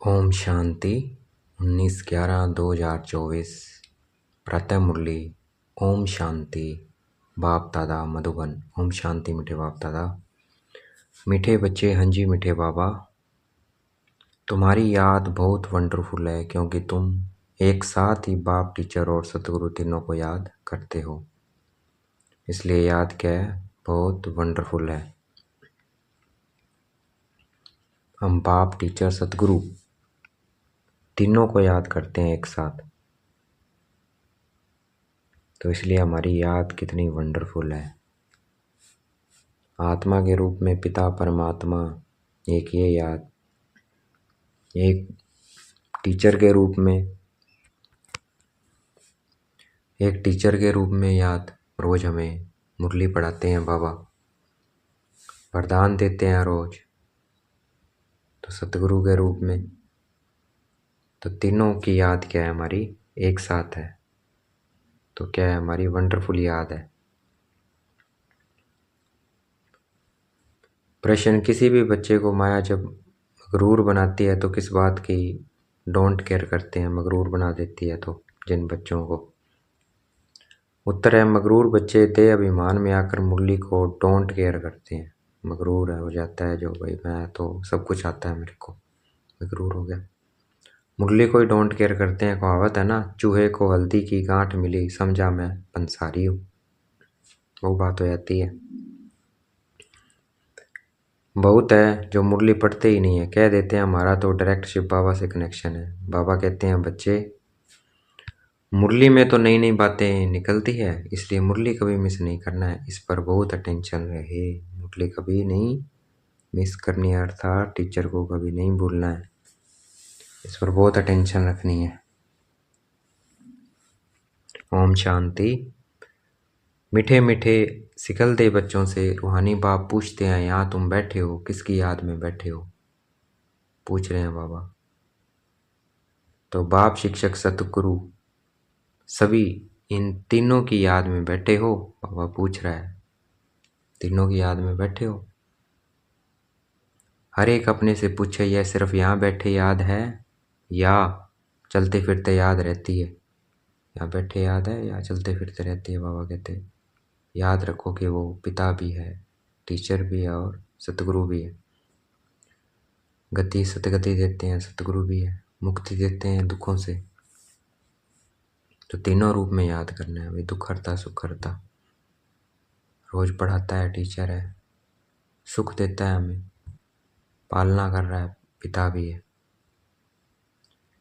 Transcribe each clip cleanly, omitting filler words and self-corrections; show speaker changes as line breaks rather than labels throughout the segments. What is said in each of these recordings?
ओम शांति 19/11/2024 प्रातः मुरली। ओम शांति। बाप दादा मधुबन। ओम शांति मीठे बाप दादा। मीठे बच्चे, हाँ जी मीठे बाबा, तुम्हारी याद बहुत वंडरफुल है क्योंकि तुम एक साथ ही बाप, टीचर और सतगुरु तीनों को याद करते हो। इसलिए याद क्या है, बहुत वंडरफुल है। हम बाप, टीचर, सतगुरु तीनों को याद करते हैं एक साथ, तो इसलिए हमारी याद कितनी वंडरफुल है। आत्मा के रूप में पिता परमात्मा, एक ये याद, एक टीचर के रूप में याद। रोज हमें मुरली पढ़ाते हैं बाबा, वरदान देते हैं रोज, तो सतगुरु के रूप में। तो तीनों की याद क्या है, हमारी एक साथ है। तो क्या है, हमारी वंडरफुल याद है। प्रश्न, किसी भी बच्चे को माया जब मगरूर बनाती है तो किस बात की डोंट केयर करते हैं, मगरूर बना देती है तो जिन बच्चों को? उत्तर है, मगरूर बच्चे दे अभिमान में आकर मुरली को डोंट केयर करते हैं। मगरूर हो जाता है जो, भाई मैं तो सब कुछ आता है मेरे को, मगरूर हो गया। मुरली को ही डोंट केयर करते हैं। कहावत है ना, चूहे को हल्दी की गांठ मिली, समझा मैं पंसारी हूँ। वो बात हो जाती है। बहुत है जो मुरली पढ़ते ही नहीं है, कह देते हैं हमारा तो डायरेक्ट शिव बाबा से कनेक्शन है। बाबा कहते हैं, बच्चे मुरली में तो नई नई बातें निकलती है, इसलिए मुरली कभी मिस नहीं करना है। इस पर बहुत अटेंशन रहे, मुरली कभी नहीं मिस करनी है, अर्थात टीचर को कभी नहीं भूलना है। इस पर बहुत अटेंशन रखनी है। ओम शांति। मीठे मीठे सिकलते बच्चों से रूहानी बाप पूछते हैं, यहाँ तुम बैठे हो किसकी याद में बैठे हो? पूछ रहे हैं बाबा। तो बाप, शिक्षक, सतगुरु सभी इन तीनों की याद में बैठे हो? बाबा पूछ रहा है, तीनों की याद में बैठे हो? हर एक अपने से पूछे, यह सिर्फ यहाँ बैठे याद है या चलते फिरते याद रहती है? यहाँ बैठे याद है या चलते फिरते रहती है? बाबा कहते हैं, याद रखो कि वो पिता भी है, टीचर भी है और सतगुरु भी है। गति सतगति देते हैं, सतगुरु भी है। मुक्ति देते हैं दुखों से। तो तीनों रूप में याद करना है। भाई दुख हरता, सुख हरता, रोज पढ़ाता है, टीचर है, सुख देता है हमें, पालना कर रहा है, पिता भी है।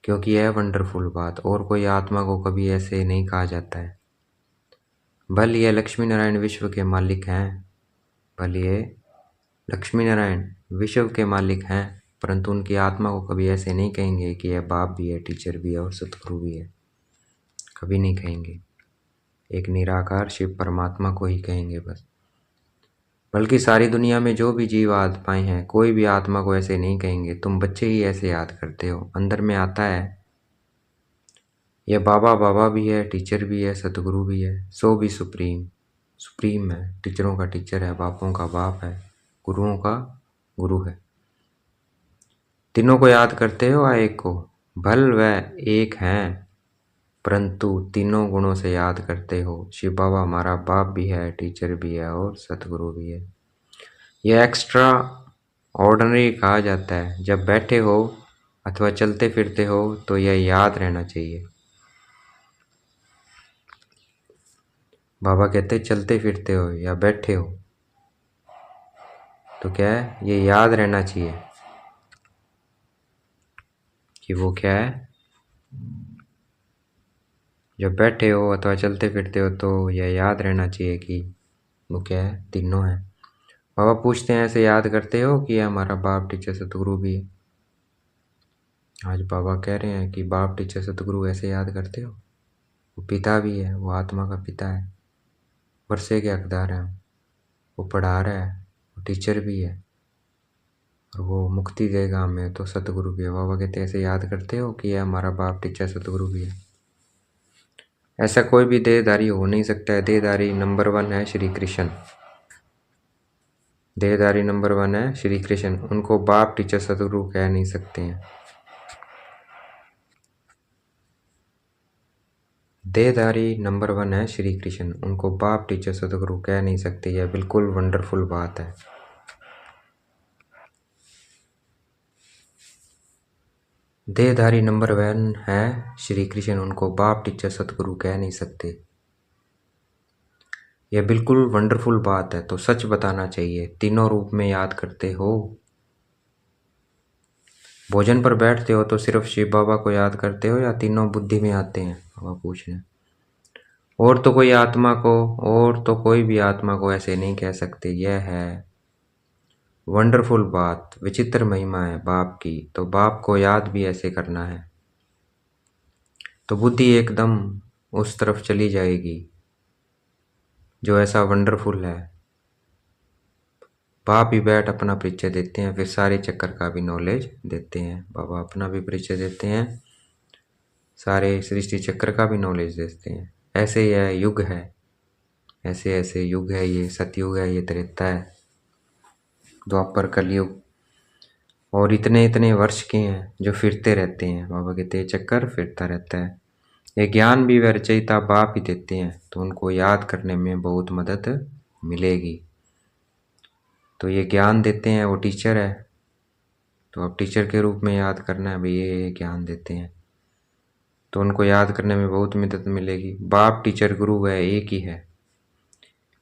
क्योंकि यह वंडरफुल बात, और कोई आत्मा को कभी ऐसे नहीं कहा जाता है। भल ये लक्ष्मी नारायण विश्व के मालिक हैं, भल ये लक्ष्मी नारायण विश्व के मालिक हैं, परंतु उनकी आत्मा को कभी ऐसे नहीं कहेंगे कि यह बाप भी है, टीचर भी है और सतगुरु भी है। कभी नहीं कहेंगे। एक निराकार शिव परमात्मा को ही कहेंगे बस। बल्कि सारी दुनिया में जो भी जीव आत्माएं हैं, कोई भी आत्मा को ऐसे नहीं कहेंगे। तुम बच्चे ही ऐसे याद करते हो। अंदर में आता है, यह बाबा बाबा भी है, टीचर भी है, सतगुरु भी है, सो भी सुप्रीम है। टीचरों का टीचर है, बापों का बाप है, गुरुओं का गुरु है। तीनों को याद करते हो, एक को भल वह एक हैं, परंतु तीनों गुणों से याद करते हो। शिव बाबा हमारा बाप भी है, टीचर भी है और सतगुरु भी है। यह एक्स्ट्रा ऑर्डिनरी कहा जाता है। जब बैठे हो अथवा चलते फिरते हो तो यह याद रहना चाहिए। बाबा कहते चलते फिरते हो या बैठे हो तो क्या है, ये याद रहना चाहिए कि वो क्या है। जब बैठे हो अथवा चलते फिरते हो तो यह याद रहना चाहिए कि वो क्या है, तीनों है। बाबा पूछते हैं, ऐसे याद करते हो कि हमारा बाप, टीचर, सतगुरु भी है? आज बाबा कह रहे हैं कि बाप, टीचर, सतगुरु ऐसे याद करते हो। वो पिता भी है, वो आत्मा का पिता है, वर्षे के हकदार हैं। वो पढ़ा रहा है, वो टीचर भी है और वो मुक्ति देगा हमें, तो सतगुरु भी है। बाबा कहते हैं, ऐसे याद करते हो कि यह हमारा बाप, टीचर, सतगुरु भी है। ऐसा कोई भी देहधारी हो नहीं सकता है। देहधारी नंबर 1 है श्री कृष्ण। देहधारी नंबर 1 है श्री कृष्ण। उनको बाप, टीचर, सतगुरु कह नहीं सकते हैं। देहधारी नंबर 1 है श्री कृष्ण, उनको बाप टीचर सतगुरु कह नहीं सकते। यह बिल्कुल वंडरफुल बात है। देहधारी नंबर 1 है श्री कृष्ण, उनको बाप टीचर सतगुरु कह नहीं सकते। यह बिल्कुल वंडरफुल बात है, तो सच बताना चाहिए। तीनों रूप में याद करते हो। भोजन पर बैठते हो तो सिर्फ शिव बाबा को याद करते हो या तीनों बुद्धि में आते हैं? बाबा पूछ रहे हैं। और तो कोई भी आत्मा को ऐसे नहीं कह सकते। यह है वंडरफुल बात, विचित्र महिमा है बाप की। तो बाप को याद भी ऐसे करना है, तो बुद्धि एकदम उस तरफ चली जाएगी जो ऐसा वंडरफुल है। बाप ही बैठ अपना परिचय देते हैं, फिर सारे चक्कर का भी नॉलेज देते हैं। बाबा अपना भी परिचय देते हैं, सारे सृष्टि चक्र का भी नॉलेज देते हैं। ऐसे यह युग है, ऐसे ऐसे युग है। ये सतयुग है, ये त्रेता है, द्वापर कलयुग। और इतने इतने वर्ष के हैं जो फिरते रहते हैं। बाबा कहते हैं चक्कर फिरता रहता है। ये ज्ञान भी वे रचयिता बाप ही देते हैं, तो उनको याद करने में बहुत मदद मिलेगी। तो ये ज्ञान देते हैं, वो टीचर है, तो अब टीचर के रूप में याद करना है भाई। ये ज्ञान देते हैं तो उनको याद करने में बहुत मदद मिलेगी। बाप टीचर गुरु वह एक ही है।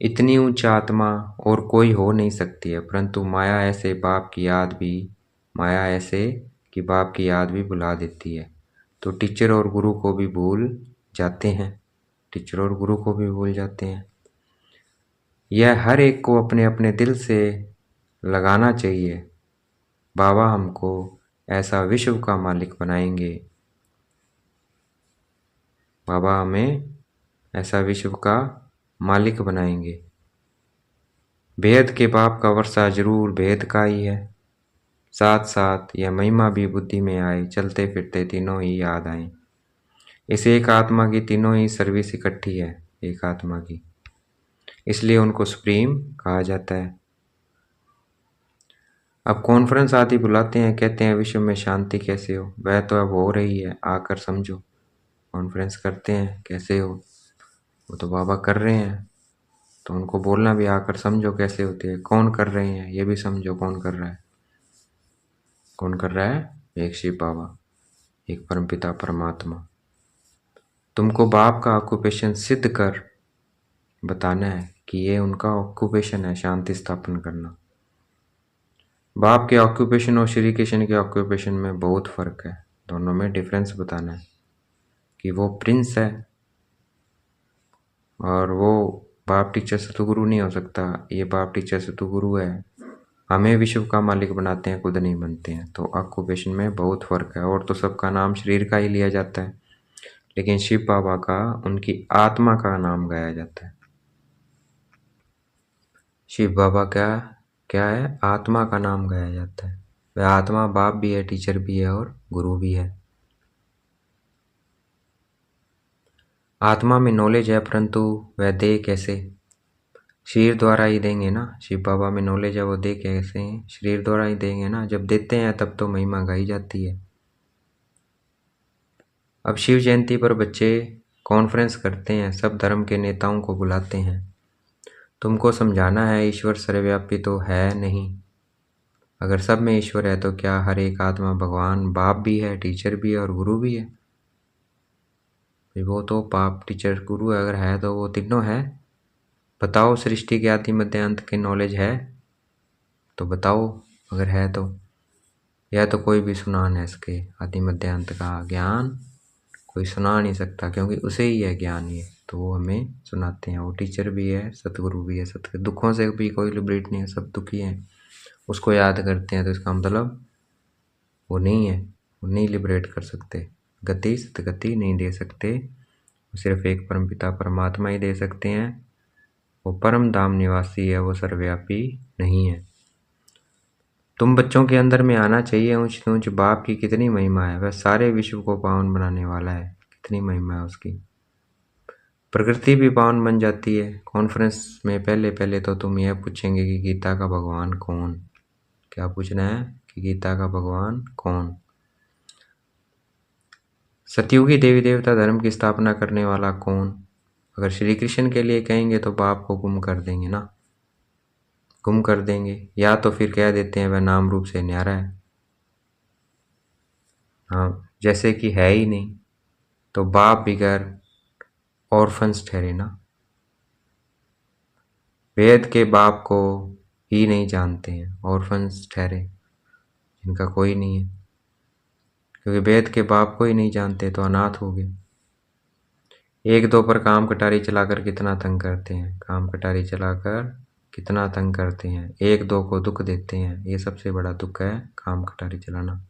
इतनी उच्च आत्मा और कोई हो नहीं सकती है, परंतु माया ऐसे कि बाप की याद भी भुला देती है। तो टीचर और गुरु को भी भूल जाते हैं, टीचर और गुरु को भी भूल जाते हैं। यह हर एक को अपने अपने दिल से लगाना चाहिए। बाबा हमको ऐसा विश्व का मालिक बनाएंगे, बाबा हमें ऐसा विश्व का मालिक बनाएंगे। भेद के बाप का वर्षा जरूर भेद का ही है, साथ साथ यह महिमा भी बुद्धि में आए, चलते फिरते तीनों ही याद आए। इस एक आत्मा की तीनों ही सर्विस इकट्ठी है, एक आत्मा की, इसलिए उनको सुप्रीम कहा जाता है। अब कॉन्फ्रेंस आदि बुलाते हैं, कहते हैं विश्व में शांति कैसे हो। वह तो अब हो रही है, आकर समझो। कॉन्फ्रेंस करते हैं कैसे हो, वो तो बाबा कर रहे हैं, तो उनको बोलना भी आकर समझो कैसे होती है। कौन कर रहे हैं ये भी समझो, कौन कर रहा है। कौन कर रहा है? एक शिव बाबा, एक परमपिता परमात्मा। तुमको बाप का ऑक्यूपेशन सिद्ध कर बताना है कि ये उनका ऑक्यूपेशन है, शांति स्थापन करना। बाप के ऑक्यूपेशन और श्री कृष्ण के ऑक्यूपेशन में बहुत फर्क है, दोनों में डिफरेंस बताना है कि वो प्रिंस है और वो बाप टीचर सतगुरु नहीं हो सकता। ये बाप टीचर सतगुरु है, हमें विश्व का मालिक बनाते हैं, खुद नहीं बनते हैं। तो ऑक्यूपेशन में बहुत फर्क है। और तो सबका नाम शरीर का ही लिया जाता है, लेकिन शिव बाबा का उनकी आत्मा का नाम गाया जाता है। शिव बाबा क्या क्या है? आत्मा का नाम गाया जाता है। वह आत्मा बाप भी है, टीचर भी है और गुरु भी है। आत्मा में नॉलेज है, परंतु वह दे कैसे? शरीर द्वारा ही देंगे ना। शिव बाबा में नॉलेज है, वो दे कैसे? शरीर द्वारा ही देंगे ना। जब देते हैं तब तो महिमा गाई जाती है। अब शिव जयंती पर बच्चे कॉन्फ्रेंस करते हैं, सब धर्म के नेताओं को बुलाते हैं। तुमको समझाना है ईश्वर सर्वव्यापी तो है नहीं। अगर सब में ईश्वर है तो क्या हर एक आत्मा भगवान बाप भी है, टीचर भी है और गुरु भी है? वो तो बाप टीचर गुरु अगर है तो वो तीनों है। बताओ सृष्टि के आदि मध्य अंत की नॉलेज है तो बताओ, अगर है तो। यह तो कोई भी सुना नहीं सके, आदि मध्य अंत का ज्ञान कोई सुना नहीं सकता, क्योंकि उसे ही है ज्ञान ये, तो वो हमें सुनाते हैं। वो टीचर भी है, सतगुरु भी है। सतगुरु दुखों से भी कोई लिबरेट नहीं है, सब दुखी हैं, उसको याद करते हैं। तो इसका मतलब वो नहीं है, वो नहीं लिबरेट कर सकते, गति सतगति नहीं दे सकते। सिर्फ एक परमपिता परमात्मा ही दे सकते हैं। वो परम धाम निवासी है, वो सर्वव्यापी नहीं है। तुम बच्चों के अंदर में आना चाहिए ऊंच ऊंच बाप की कितनी महिमा है। वह सारे विश्व को पावन बनाने वाला है, कितनी महिमा है उसकी। प्रकृति भी पावन बन जाती है। कॉन्फ्रेंस में पहले पहले तो तुम यह पूछेंगे कि गीता का भगवान कौन? क्या पूछना है कि गीता का भगवान कौन? सतयुगी देवी देवता धर्म की स्थापना करने वाला कौन? अगर श्री कृष्ण के लिए कहेंगे तो बाप को गुम कर देंगे ना, गुम कर देंगे, या तो फिर कह देते हैं वह नाम रूप से न्यारा है। हाँ, जैसे कि है ही नहीं तो बाप बिगर ऑर्फन्स ठहरे ना। वेद के बाप को ही नहीं जानते हैं, ऑर्फन्स ठहरे जिनका कोई नहीं है, क्योंकि वेद के बाप को ही नहीं जानते तो अनाथ हो गए। एक दो पर काम कटारी चलाकर कितना तंग करते हैं, काम कटारी चलाकर कितना तंग करते हैं, एक दो को दुख देते हैं, ये सबसे बड़ा दुख है काम कटारी चलाना।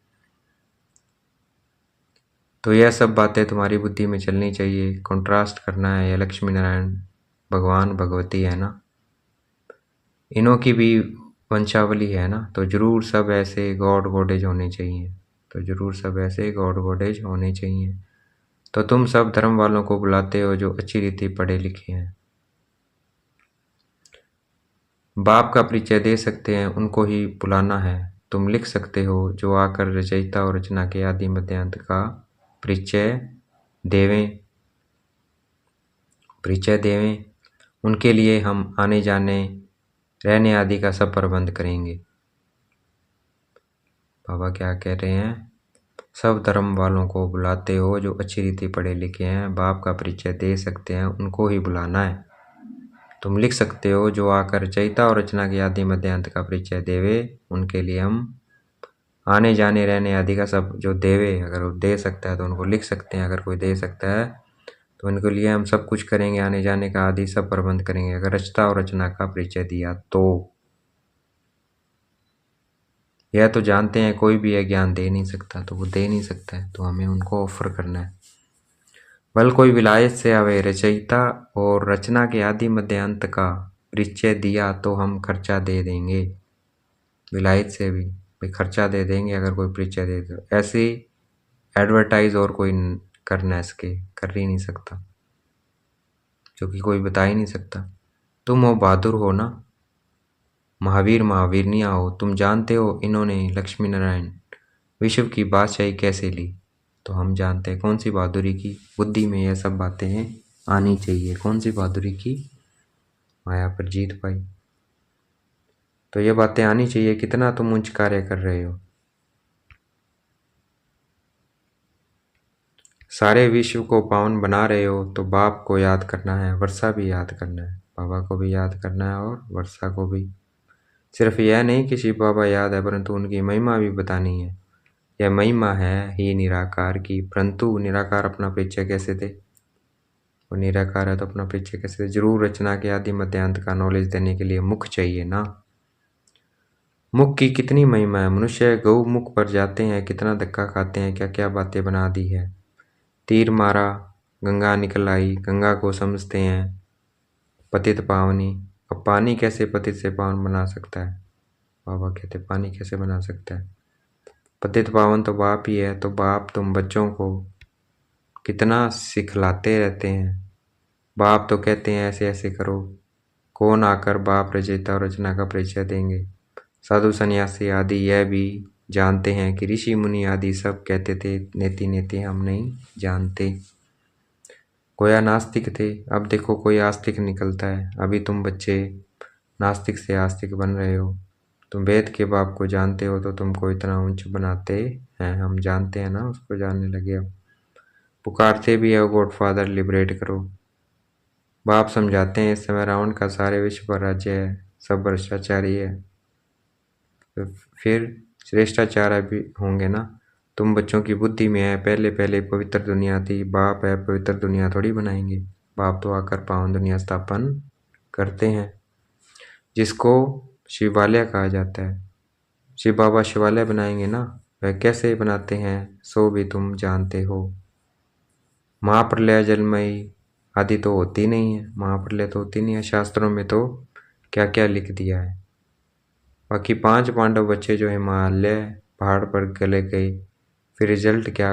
तो यह सब बातें तुम्हारी बुद्धि में चलनी चाहिए, कंट्रास्ट करना है। यह लक्ष्मी नारायण भगवान भगवती है ना, इनों की भी वंशावली है ना, तो जरूर सब ऐसे गॉड गॉडेज होने चाहिए, तो जरूर सब ऐसे गॉड गॉडेज होने चाहिए। तो तुम सब धर्म वालों को बुलाते हो जो अच्छी रीति पढ़े लिखे हैं, बाप का परिचय दे सकते हैं उनको ही बुलाना है। तुम लिख सकते हो जो आकर रचयिता और रचना के आदि मध्यांत का परिचय देवें, परिचय देवें, उनके लिए हम आने जाने रहने आदि का सब प्रबंध करेंगे। बाबा क्या कह रहे हैं? सब धर्म वालों को बुलाते हो जो अच्छी रीति पढ़े लिखे हैं, बाप का परिचय दे सकते हैं उनको ही बुलाना है। तुम लिख सकते हो जो आकर रचयिता और रचना के आदि मध्यांत का परिचय देवे, उनके लिए हम आने जाने रहने आदि का सब जो देवे, अगर वो दे सकता है तो उनको लिख सकते हैं, अगर कोई दे सकता है तो उनके लिए हम सब कुछ करेंगे, आने जाने का आदि सब प्रबंध करेंगे, अगर रचता और रचना का परिचय दिया तो। यह तो जानते हैं कोई भी यह ज्ञान दे नहीं सकता, तो वो दे नहीं सकता है तो हमें उनको ऑफर करना है। बल कोई विलायत से आवे, रचयिता और रचना के आदि मध्यांत का परिचय दिया तो हम खर्चा दे देंगे। विलायत से भी भाई खर्चा दे देंगे अगर कोई परिचय दे दो। ऐसी एडवर्टाइज और कोई करना इसके कर ही नहीं सकता, क्योंकि कोई बता ही नहीं सकता। तुम हो बहादुर हो ना, महावीर महावीरनिया हो, तुम जानते हो इन्होंने लक्ष्मी नारायण विश्व की बादशाही कैसे ली, तो हम जानते हैं कौन सी बहादुरी की। बुद्धि में यह सब बातें आनी चाहिए, कौन सी बहादुरी की, माया पर जीत पाई, तो ये बातें आनी चाहिए। कितना तुम उच्च कार्य कर रहे हो, सारे विश्व को पावन बना रहे हो, तो बाप को याद करना है, वर्षा भी याद करना है, बाबा को भी याद करना है और वर्षा को भी। सिर्फ यह नहीं कि शिव बाबा याद है, परंतु उनकी महिमा भी बतानी है। यह महिमा है ही निराकार की, परंतु निराकार अपना परिचय कैसे दे, वो निराकार है तो अपना परिचय कैसे दे। जरूर रचना के आदि मध्यांत का नॉलेज देने के लिए मुख चाहिए ना। मुख की कितनी महिमा है, मनुष्य गौ मुख पर जाते हैं कितना धक्का खाते हैं, क्या क्या बातें बना दी है। तीर मारा गंगा निकल आई, गंगा को समझते हैं पतित पावनी। अब पानी कैसे पतित से पावन बना सकता है, बाबा कहते पानी कैसे बना सकता है, पतित पावन तो बाप ही है। तो बाप तुम बच्चों को कितना सिखलाते रहते हैं, बाप तो कहते हैं ऐसे ऐसे करो, कौन आकर बाप रचयिता और रचना का परिचय देंगे। साधु सन्यासी आदि यह भी जानते हैं कि ऋषि मुनि आदि सब कहते थे नेति नेति हम नहीं जानते। गोया नास्तिक थे, अब देखो कोई आस्तिक निकलता है। अभी तुम बच्चे नास्तिक से आस्तिक बन रहे हो। तुम वेद के बाप को जानते हो तो तुमको इतना ऊंच बनाते हैं, हम जानते हैं ना, उसको जानने लगे। अब पुकारते भी है गॉड फादर लिबरेट करो। बाप समझाते हैं इस समय रावण का सारे विश्व पर राज्य है, सब भ्रष्टाचारी है, तो फिर श्रेष्ठाचार्य भी होंगे ना। तुम बच्चों की बुद्धि में है पहले पहले पवित्र दुनिया थी, बाप है पवित्र दुनिया थोड़ी बनाएंगे, बाप तो आकर पावन दुनिया स्थापन करते हैं, जिसको शिवालय कहा जाता है। शिव बाबा शिवालय बनाएंगे ना, वह कैसे बनाते हैं सो भी तुम जानते हो। महाप्रलय जलमयी आदि तो होती नहीं है, महाप्रलय तो होती नहीं है, शास्त्रों में तो क्या क्या लिख दिया है। बाकी 5 पांडव बच्चे जो हिमालय पहाड़ पर गले गए, फिर रिजल्ट क्या,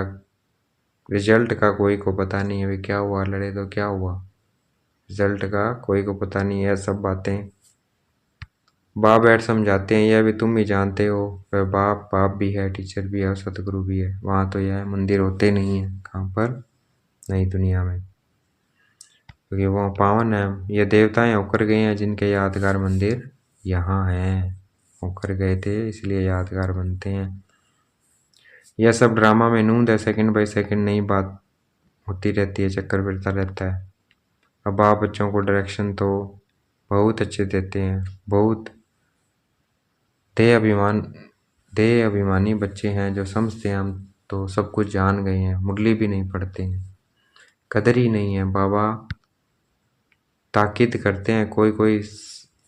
रिजल्ट का कोई को पता नहीं है, वे क्या हुआ, लड़े तो क्या हुआ, रिजल्ट का कोई को पता नहीं है। सब बातें बाप बैठ समझाते हैं, यह भी तुम भी जानते हो, वह बाप बाप भी है, टीचर भी है और सतगुरु भी है। वहाँ तो यह मंदिर होते नहीं है। कहाँ पर? नई दुनिया में, क्योंकि वह पावन है। ये देवताएं होकर गए हैं जिनके यादगार मंदिर यहाँ हैं। होकर गए थे इसलिए यादगार बनते हैं। यह सब ड्रामा में नूंद है, सेकंड बाय सेकंड नई बात होती रहती है, चक्कर फिरता रहता है। अब आप बच्चों को डायरेक्शन तो बहुत अच्छे देते हैं। बहुत देह अभिमानी बच्चे हैं जो समझते हैं हम तो सब कुछ जान गए हैं। मुरली भी नहीं पढ़ते हैं, कदर ही नहीं है। बाबा ताकीद करते हैं, कोई कोई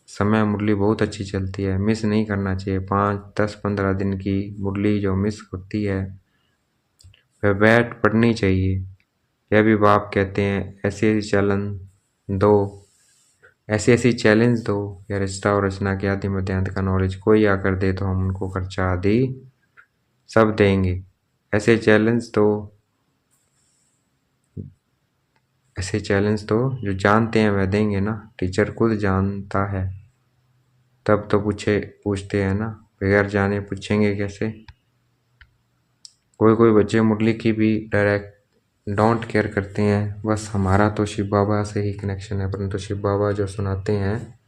समय मुरली बहुत अच्छी चलती है, मिस नहीं करना चाहिए। 5, 10, 15 दिन की मुरली जो मिस होती है वह बैठ पढ़नी चाहिए। यह भी बाप कहते हैं, ऐसी ऐसी चैलेंज दो या रचता और रचना के आदि मध्यांत का नॉलेज कोई आकर दे तो हम उनको खर्चा आदि सब देंगे। ऐसे चैलेंज तो जो जानते हैं वह देंगे ना। टीचर खुद जानता है तब तो पूछते हैं ना, बगैर जाने पूछेंगे कैसे। कोई कोई बच्चे मुरली की भी डायरेक्ट डोंट केयर करते हैं, बस हमारा तो शिव बाबा से ही कनेक्शन है। परंतु शिव बाबा जो सुनाते हैं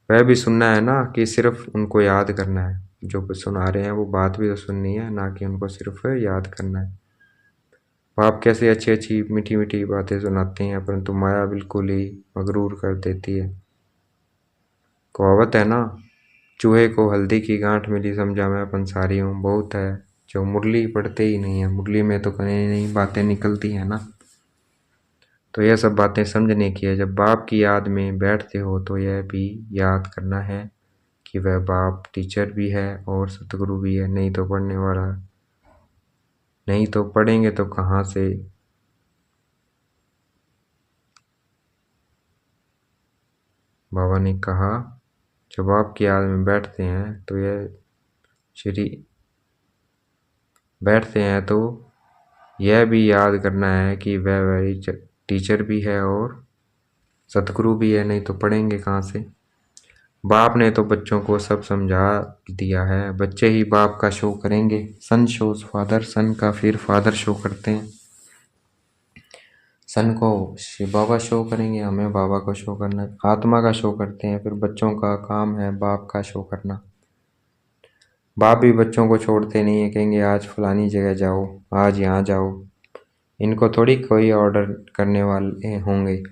वह भी सुनना है ना, कि सिर्फ उनको याद करना है। जो सुना रहे हैं वो बात भी तो सुननी है, ना कि उनको सिर्फ याद करना है। बाप कैसे अच्छी अच्छी मीठी मीठी बातें सुनाते हैं, परंतु माया बिल्कुल ही मगरूर कर देती है। कहावत है ना, चूहे को हल्दी की गांठ मिली समझा मैं पंसारी हूँ। बहुत है जो मुरली पढ़ते ही नहीं है, मुरली में तो नई नई बातें निकलती हैं ना। तो यह सब बातें समझने की है। जब बाप की याद में बैठते हो तो यह भी याद करना है कि वह बाप टीचर भी है और सतगुरु भी है। नहीं तो पढ़ने वाला, नहीं तो पढ़ेंगे तो कहाँ से। बाबा ने कहा, जब आपकी याद में बैठते हैं तो यह भी याद करना है कि वह टीचर भी है और सतगुरु भी है। नहीं तो पढ़ेंगे कहाँ से। बाप ने तो बच्चों को सब समझा दिया है, बच्चे ही बाप का शो करेंगे। सन शोज फादर, सन का फिर फादर शो करते हैं। सन को शिव बाबा शो करेंगे, हमें बाबा को शो करना है। आत्मा का शो करते हैं, फिर बच्चों का काम है बाप का शो करना। बाप भी बच्चों को छोड़ते नहीं है, कहेंगे आज फलानी जगह जाओ, आज यहाँ जाओ। इनको थोड़ी कोई ऑर्डर करने वाले होंगे।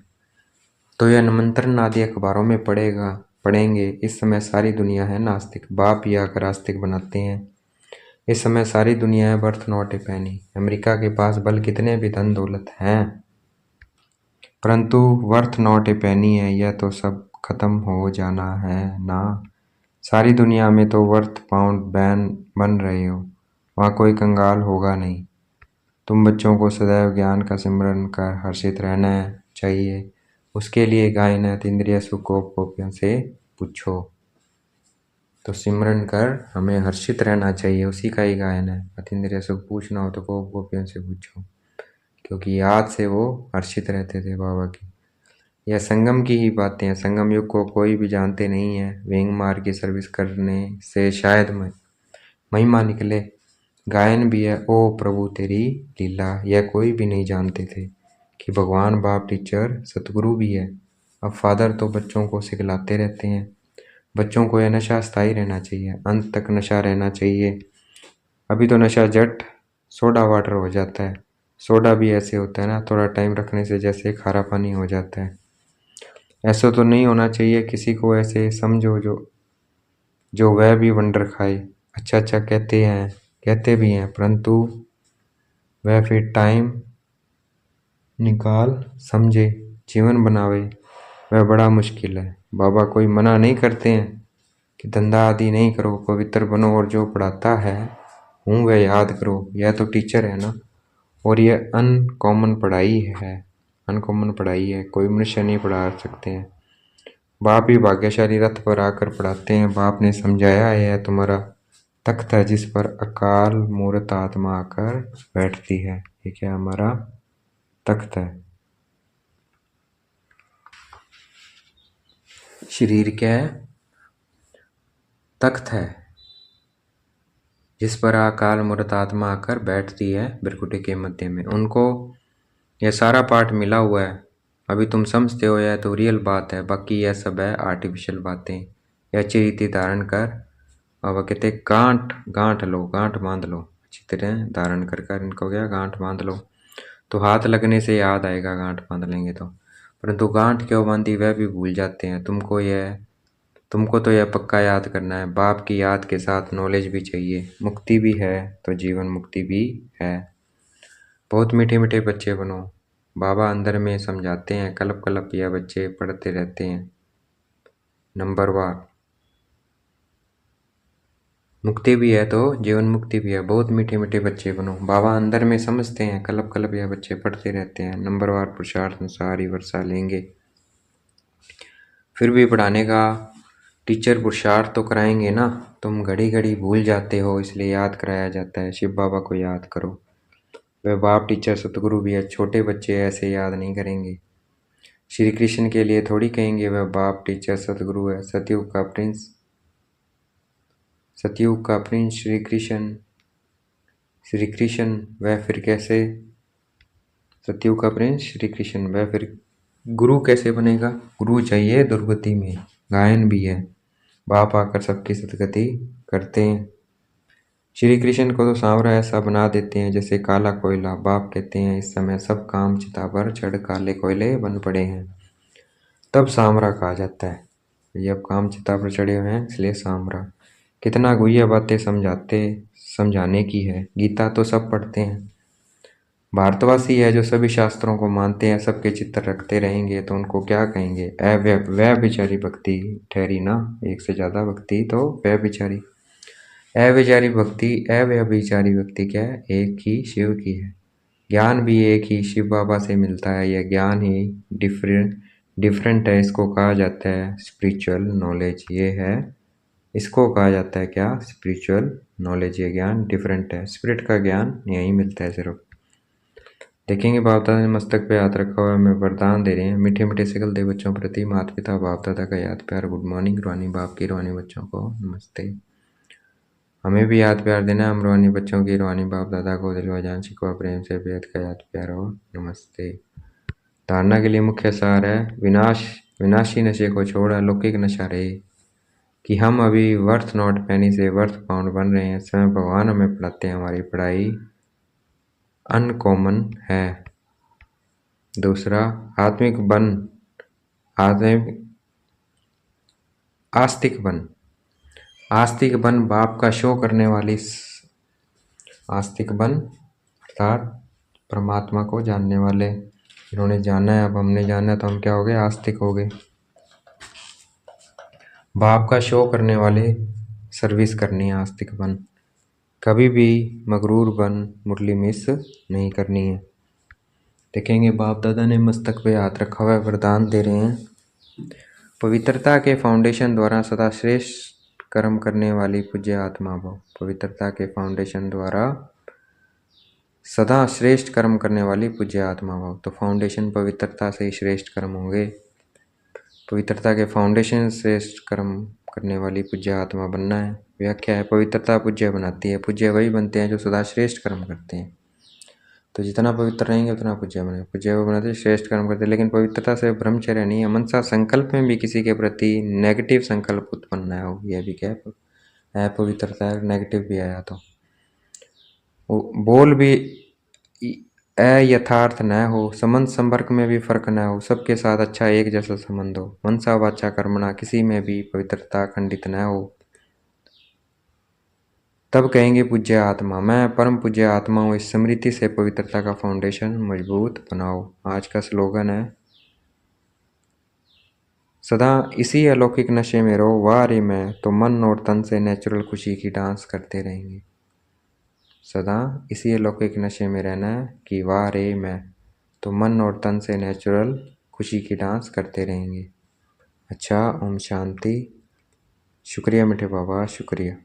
तो यह निमंत्रण आदि अखबारों में पढ़ेंगे। इस समय सारी दुनिया है नास्तिक, बाप ही आकर आस्तिक बनाते हैं। इस समय सारी दुनिया है बर्थ नॉट ए पैनी। अमेरिका के पास भले कितने भी धन दौलत हैं, परंतु वर्थ नॉट ए पैनी है। यह तो सब खत्म हो जाना है ना। सारी दुनिया में तो वर्थ पाउंड बैन बन रहे हो, वहाँ कोई कंगाल होगा नहीं। तुम बच्चों को सदैव ज्ञान का सिमरन कर हर्षित रहना चाहिए। उसके लिए गायन इंद्रिय सुखोपभोग्यों से पूछो। तो सिमरन कर हमें हर्षित रहना चाहिए, उसी का ही गायन है। अतीन्द्रिय सुख पूछना हो तो गोपियों से पूछो, क्योंकि याद से वो हर्षित रहते थे बाबा की। यह संगम की ही बातें हैं। संगम युग को कोई भी जानते नहीं है। वेंग मार की सर्विस करने से शायद महिमा निकले। गायन भी है, ओ प्रभु तेरी लीला। यह कोई भी नहीं जानते थे कि भगवान बाप टीचर सतगुरु भी है। अब फादर तो बच्चों को सिखलाते रहते हैं। बच्चों को यह नशा स्थायी रहना चाहिए, अंत तक नशा रहना चाहिए। अभी तो नशा जट सोडा वाटर हो जाता है। सोडा भी ऐसे होता है ना, थोड़ा टाइम रखने से जैसे खारा पानी हो जाता है। ऐसा तो नहीं होना चाहिए। किसी को ऐसे समझो जो वह भी वंडर खाए। अच्छा अच्छा कहते भी हैं, परंतु वह फिर टाइम निकाल समझे जीवन बनावे, वह बड़ा मुश्किल है। बाबा कोई मना नहीं करते हैं कि धंधा आदि नहीं करो, पवित्र बनो और जो पढ़ाता है हूँ वह याद करो। यह तो टीचर है ना। और यह अनकॉमन पढ़ाई है, कोई मनुष्य नहीं पढ़ा सकते हैं। बाप ही भाग्यशाली रथ पर आकर पढ़ाते हैं। बाप ने समझाया है, यह तुम्हारा तख्त है जिस पर अकाल मूर्त आत्मा आकर बैठती है। ये क्या हमारा तख्त है। शरीर क्या है? तख्त है जिस पर अकाल मूर्त आत्मा आकर बैठती है बिरकुटी के मध्य में। उनको यह सारा पाठ मिला हुआ है। अभी तुम समझते हो यह तो रियल बात है, बाकी यह सब है आर्टिफिशियल बातें। यह अच्छी रीति धारण कर, और वह कहते गांठ गांठ लो, गांठ बांध लो, अच्छी तरह धारण कर कर इनको क्या गांठ बांध लो। तो हाथ लगने से याद आएगा गांठ बांध लेंगे तो, परंतु गांठ क्यों बांधी वह भी भूल जाते हैं। तुमको तो यह पक्का याद करना है। बाप की याद के साथ नॉलेज भी चाहिए। मुक्ति भी है तो जीवन मुक्ति भी है। बहुत मीठे मीठे बच्चे बनो। बाबा अंदर में समझाते हैं, कलप कलप यह बच्चे पढ़ते रहते हैं नंबरवार। मुक्ति भी है तो जीवन मुक्ति भी है। बहुत मीठे मीठे बच्चे बनो। बाबा अंदर में समझते हैं, कलप कलप यह बच्चे पढ़ते रहते हैं नंबरवार पुरुषार्थ अनुसार ही वर्षा लेंगे। फिर भी पढ़ाने का टीचर पुरुषार्थ तो कराएंगे ना। तुम घड़ी घड़ी भूल जाते हो, इसलिए याद कराया जाता है। शिव बाबा को याद करो। वे बाप टीचर सतगुरु भी है। छोटे बच्चे ऐसे याद नहीं करेंगे। श्री कृष्ण के लिए थोड़ी कहेंगे वह बाप टीचर सतगुरु है। सतयुग का प्रिंस श्री कृष्ण वह फिर कैसे सतयुग का प्रिंस श्री कृष्ण वह फिर गुरु कैसे बनेगा। गुरु चाहिए दुर्गति में। गायन भी है, बाप आकर सबकी सदगति करते हैं। श्री कृष्ण को तो सांवरा ऐसा बना देते हैं जैसे काला कोयला। बाप कहते हैं इस समय सब काम चिता पर चढ़ काले कोयले बन पड़े हैं, तब सांवरा कहा जाता है। ये अब काम चिता पर चढ़े हुए हैं इसलिए सांवरा। कितना गुह्य बातें समझाने की है। गीता तो सब पढ़ते हैं। भारतवासी है जो सभी शास्त्रों को मानते हैं, सबके चित्र रखते रहेंगे तो उनको क्या कहेंगे। व्यभिचारी भक्ति ठहरी ना, एक से ज्यादा भक्ति तो व्यभिचारी। अव्यभिचारी भक्ति क्या है, एक ही शिव की है। ज्ञान भी एक ही शिव बाबा से मिलता है। यह ज्ञान ही डिफरेंट है, इसको कहा जाता है स्पिरिचुअल नॉलेज। ये है, इसको कहा जाता है क्या, स्पिरिचुअल नॉलेज। ये ज्ञान डिफरेंट है, स्पिरिट का ज्ञान यही मिलता है सिर्फ। देखेंगे बाप दादा ने मस्तक पे हाथ रखा हुआ है, हमें वरदान दे रहे हैं। मीठे मीठे सिकल दे बच्चों प्रति माता पिता बाप दादा का याद प्यार। गुड मॉर्निंग रूहानी बाप की रूहानी बच्चों को नमस्ते। हमें भी याद प्यार देना। हम रूहानी बच्चों की रूहानी बाप दादा को दिलवा जान शिकवा प्रेम से बेहद का याद प्यार हो नमस्ते। धारणा के लिए मुख्य सार है, विनाशी नशे को छोड़ अलौकिक नशा रहे। कि हम अभी वर्थ नॉट पैनी से वर्थ पाउंड बन रहे हैं। समय भगवान हमें पढ़ाते हैं, हमारी पढ़ाई अनकॉमन है। दूसरा, आस्तिक बन बाप का शो करने वाली। आस्तिक बन अर्थात परमात्मा को जानने वाले। इन्होंने जाना है, अब हमने जाना है तो हम क्या हो गए, आस्तिक हो गए। बाप का शो करने वाले सर्विस करनी है, आस्तिक बन। कभी भी मगरूर बन मुरली मिस नहीं करनी है। देखेंगे बाप दादा ने मस्तक पे हाथ रखा हुआ है, वरदान दे रहे हैं। पवित्रता के फाउंडेशन द्वारा सदा श्रेष्ठ कर्म करने वाली पूज्य आत्मा भव। पवित्रता के फाउंडेशन द्वारा सदा श्रेष्ठ कर्म करने वाली पूज्य आत्मा भव। तो फाउंडेशन पवित्रता से ही श्रेष्ठ कर्म होंगे। पवित्रता के फाउंडेशन श्रेष्ठ कर्म करने वाली पूज्य आत्मा बनना है। व्याख्या है, पवित्रता पूज्य बनाती है। पूज्य वही बनते हैं जो सदा श्रेष्ठ कर्म करते हैं। तो जितना पवित्र रहेंगे उतना पूज्य बने। पूज्य वो बनाते श्रेष्ठ कर्म करते हैं। लेकिन पवित्रता से ब्रह्मचर्य नहीं है। मनसा संकल्प में भी किसी के प्रति नेगेटिव संकल्प उत्पन्न न हो, यह भी क्या है, पवित्रता है। नेगेटिव भी आया तो बोल भी अयथार्थ न हो। संबंध संपर्क में भी फर्क न हो। सबके साथ अच्छा एक जैसा संबंध हो। मनसा वाचा कर्मणा किसी में भी पवित्रता खंडित न हो। तब कहेंगे पूज्य आत्मा। मैं परम पूज्य आत्मा हूँ। इस स्मृति से पवित्रता का फाउंडेशन मजबूत बनाओ। आज का स्लोगन है, सदा इसी अलौकिक नशे में रहो। वाह रे मैं तो मन और तन से नेचुरल खुशी की डांस करते रहेंगे। सदा इसी अलौकिक नशे में रहना है कि वाह रे मैं तो मन और तन से नेचुरल खुशी की डांस करते रहेंगे। अच्छा, ओम शांति। शुक्रिया मीठे बाबा, शुक्रिया।